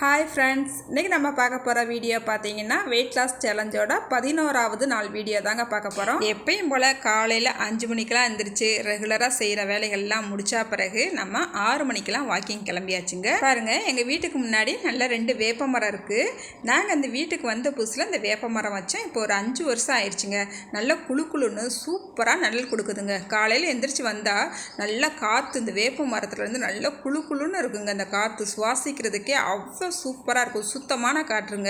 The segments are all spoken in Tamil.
ஹாய் ஃப்ரெண்ட்ஸ், இன்றைக்கி நம்ம பார்க்க போகிற வீடியோ பார்த்தீங்கன்னா வெயிட் லாஸ் சேலஞ்சோட 11வது நாள் வீடியோ தாங்க பார்க்க போகிறோம். எப்பயும் போல் காலையில் 5 மணிக்கெலாம் எழுந்திரிச்சு ரெகுலராக செய்கிற வேலைகள்லாம் முடித்தா பிறகு நம்ம 6 மணிக்கெலாம் வாக்கிங் கிளம்பியாச்சுங்க. பாருங்கள், எங்கள் வீட்டுக்கு முன்னாடி நல்ல 2 வேப்ப மரம் இருக்குது. நாங்கள் அந்த வீட்டுக்கு வந்த புதுசில் இந்த வேப்ப மரம் வச்சோம். இப்போ ஒரு 5 வருஷம் ஆயிடுச்சுங்க. நல்லா குளுன்னு சூப்பராக நிழல் கொடுக்குதுங்க. காலையில் எழுந்திரிச்சு வந்தால் நல்லா காற்று இந்த வேப்ப மரத்துலேருந்து நல்லா குளுன்னு இருக்குங்க. அந்த காற்று சுவாசிக்கிறதுக்கே அவ்வளோ சூப்பராக இருக்கும். சுத்தமான காற்றுங்க.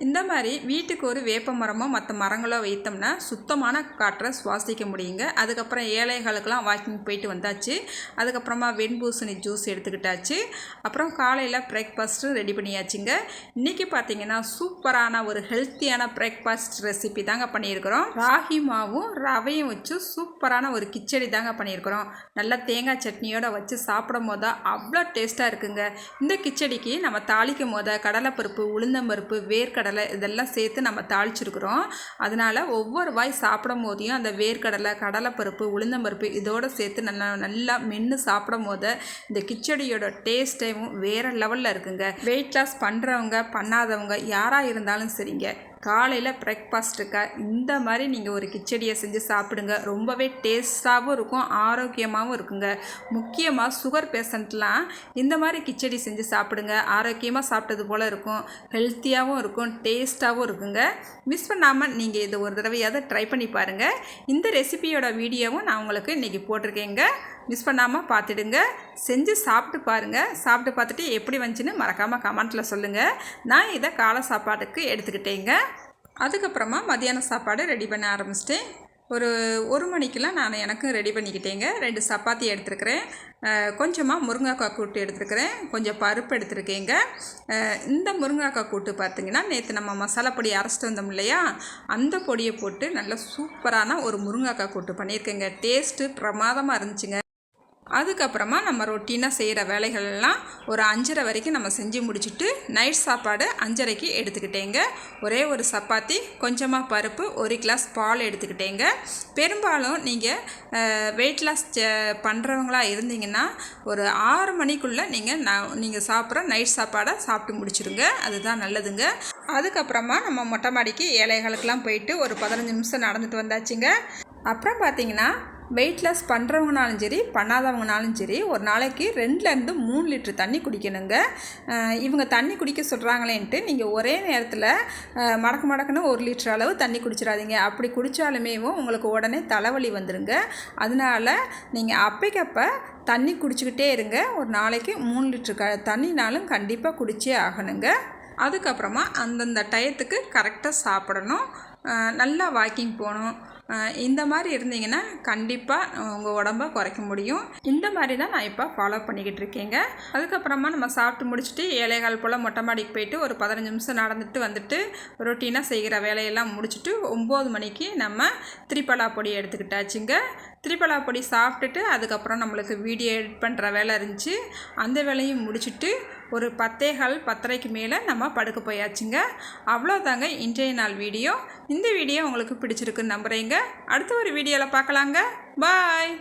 இந்த மாதிரி வீட்டுக்கு ஒரு வேப்ப மரமோ மற்ற மரங்களோ வைத்தோம்னா சுத்தமான காற்றை சுவாசிக்க முடியுங்க. அதுக்கப்புறம் ஏழைகளுக்கெல்லாம் வாக்கிங் போயிட்டு வந்தாச்சு. அதுக்கப்புறமா வெண்பூசணி ஜூஸ் எடுத்துக்கிட்டாச்சு. அப்புறம் காலையில் பிரேக்ஃபாஸ்ட்டு ரெடி பண்ணியாச்சுங்க. இன்றைக்கி பார்த்தீங்கன்னா சூப்பரான ஒரு ஹெல்த்தியான பிரேக்ஃபாஸ்ட் ரெசிபி தாங்க பண்ணியிருக்கிறோம். ராகி மாவும் ரவையும் வச்சு சூப்பரான ஒரு கிச்சடி தாங்க பண்ணியிருக்கிறோம். நல்லா தேங்காய் சட்னியோடு வச்சு சாப்பிடும் போது அவ்வளோ டேஸ்ட்டாக இருக்குங்க. இந்த கிச்சடிக்கு நம்ம தாளிக்கும் போது கடலைப்பருப்பு, உளுந்தம்பருப்பு, வேர்க்கடலை இதெல்லாம் சேர்த்து நம்ம தாளிச்சிருக்கிறோம். அதனால் ஒவ்வொரு வாய் சாப்பிடும் போதையும் அந்த வேர்க்கடலை, கடலைப்பருப்பு, உளுந்தம்பருப்பு இதோடு சேர்த்து நல்லா மென்று சாப்பிடும் போது இந்த கிச்சடியோட டேஸ்ட்டையும் வேறு லெவலில் இருக்குங்க. வெயிட் லாஸ் பண்ணுறவங்க பண்ணாதவங்க யாராக இருந்தாலும் சரிங்க, காலையில் பிரேக்ஃபாஸ்ட்டுக்கு இந்த மாதிரி நீங்கள் ஒரு கிச்சடியை செஞ்சு சாப்பிடுங்க. ரொம்பவே டேஸ்ட்டாகவும் இருக்கும், ஆரோக்கியமாகவும் இருக்குங்க. முக்கியமாக சுகர் பேஷண்ட்லாம் இந்த மாதிரி கிச்சடி செஞ்சு சாப்பிடுங்க. ஆரோக்கியமாக சாப்பிட்டது போல் இருக்கும், ஹெல்த்தியாகவும் இருக்கும், டேஸ்ட்டாகவும் இருக்குங்க. மிஸ் பண்ணாமல் நீங்கள் இதை ஒரு தடவையாவது ட்ரை பண்ணி பாருங்கள். இந்த ரெசிபியோட வீடியோவும் நான் உங்களுக்கு இன்றைக்கி போட்டிருக்கேங்க. மிஸ் பண்ணாமல் பார்த்துடுங்க. செஞ்சு சாப்பிட்டு பாருங்கள். சாப்பிட்டு பார்த்துட்டு எப்படி வந்துச்சுன்னு மறக்காமல் கமெண்ட்டில் சொல்லுங்கள். நான் இதை காலை சாப்பாட்டுக்கு எடுத்துக்கிட்டேங்க. அதுக்கப்புறமா மதியான சாப்பாடு ரெடி பண்ண ஆரம்பிச்சிட்டேன். ஒரு மணிக்கெலாம் நான் எனக்கும் ரெடி பண்ணிக்கிட்டேங்க. 2 சப்பாத்தி எடுத்துருக்கிறேன், கொஞ்சமாக முருங்கைக்காய் கூட்டு எடுத்துருக்கிறேன், கொஞ்சம் பருப்பு எடுத்துருக்கேங்க. இந்த முருங்கைக்காய் கூட்டு பார்த்திங்கன்னா நேற்று நம்ம மசாலா பொடி அரைச்சிட்டு வந்தோம் இல்லையா, அந்த பொடியை போட்டு நல்லா சூப்பரான ஒரு முருங்கைக்காய் கூட்டு பண்ணியிருக்கேங்க. டேஸ்ட்டு பிரமாதமாக இருந்துச்சுங்க. அதுக்கப்புறமா நம்ம ரொட்டீனாக செய்கிற வேலைகளெல்லாம் ஒரு 5:30 வரைக்கும் நம்ம செஞ்சு முடிச்சுட்டு நைட் சாப்பாடு 5:30க்கு எடுத்துக்கிட்டேங்க. ஒரே ஒரு சப்பாத்தி, கொஞ்சமாக பருப்பு, 1 கிளாஸ் பால் எடுத்துக்கிட்டேங்க. பெரும்பாலும் நீங்கள் வெயிட் லாஸ் பண்ணுறவங்களா இருந்தீங்கன்னா ஒரு 6 மணிக்குள்ளே நீங்கள் சாப்பிட்ற நைட் சாப்பாடை சாப்பிட்டு முடிச்சுருங்க. அதுதான் நல்லதுங்க. அதுக்கப்புறமா நம்ம மொட்டை மாடிக்கு ஏழைகளுக்கெல்லாம் போயிட்டு ஒரு 15 நிமிஷம் நடந்துட்டு வந்தாச்சுங்க. அப்புறம் பார்த்திங்கன்னா வெயிட் லாஸ் பண்ணுறவங்கனாலும் சரி பண்ணாதவங்கனாலும் சரி ஒரு நாளைக்கு 2லேருந்து 3 லிட்டர் தண்ணி குடிக்கணுங்க. இவங்க தண்ணி குடிக்க சொல்கிறாங்களேன்ட்டு நீங்கள் ஒரே நேரத்தில் மடக்குன்னு 1 லிட்டர் அளவு தண்ணி குடிச்சிடாதீங்க. அப்படி குடித்தாலுமே உங்களுக்கு உடனே தலைவலி வந்துடுங்க. அதனால் நீங்கள் அப்பைக்கப்போ தண்ணி குடிச்சிக்கிட்டே இருங்க. ஒரு நாளைக்கு 3 லிட்டர் தண்ணினாலும் கண்டிப்பாக குடிச்சே ஆகணுங்க. அதுக்கப்புறமா அந்தந்த டயத்துக்கு கரெக்டாக சாப்பிடணும், நல்லா வாக்கிங் போகணும். இந்த மாதிரி இருந்தீங்கன்னா கண்டிப்பாக உங்கள் உடம்பை குறைக்க முடியும். இந்த மாதிரி தான் நான் இப்போ ஃபாலோ பண்ணிக்கிட்டு இருக்கேங்க. அதுக்கப்புறமா நம்ம சாப்பிட்டு முடிச்சுட்டு ஏழைகால் போல் மொட்டை மாடிக்கு போயிட்டு ஒரு 15 நிமிஷம் நடந்துட்டு வந்துட்டு ரொட்டீனாக செய்கிற வேலையெல்லாம் முடிச்சுட்டு 9 மணிக்கு நம்ம திரிபலா பொடி எடுத்துக்கிட்டாச்சுங்க. திரிபலா பொடி சாப்பிட்டுட்டு அதுக்கப்புறம் நம்மளுக்கு வீடியோ எடிட் பண்ணுற வேலை இருந்துச்சு. அந்த வேலையும் முடிச்சுட்டு ஒரு 10:15 10:30க்கு மேலே நம்ம படுக்க போயாச்சுங்க. அவ்வளோதாங்க இன்றைய நாள் வீடியோ. இந்த வீடியோ உங்களுக்கு பிடிச்சிருக்குன்னு நம்புகிறேங்க. அடுத்த ஒரு வீடியோவில் பார்க்கலாங்க. பாய்.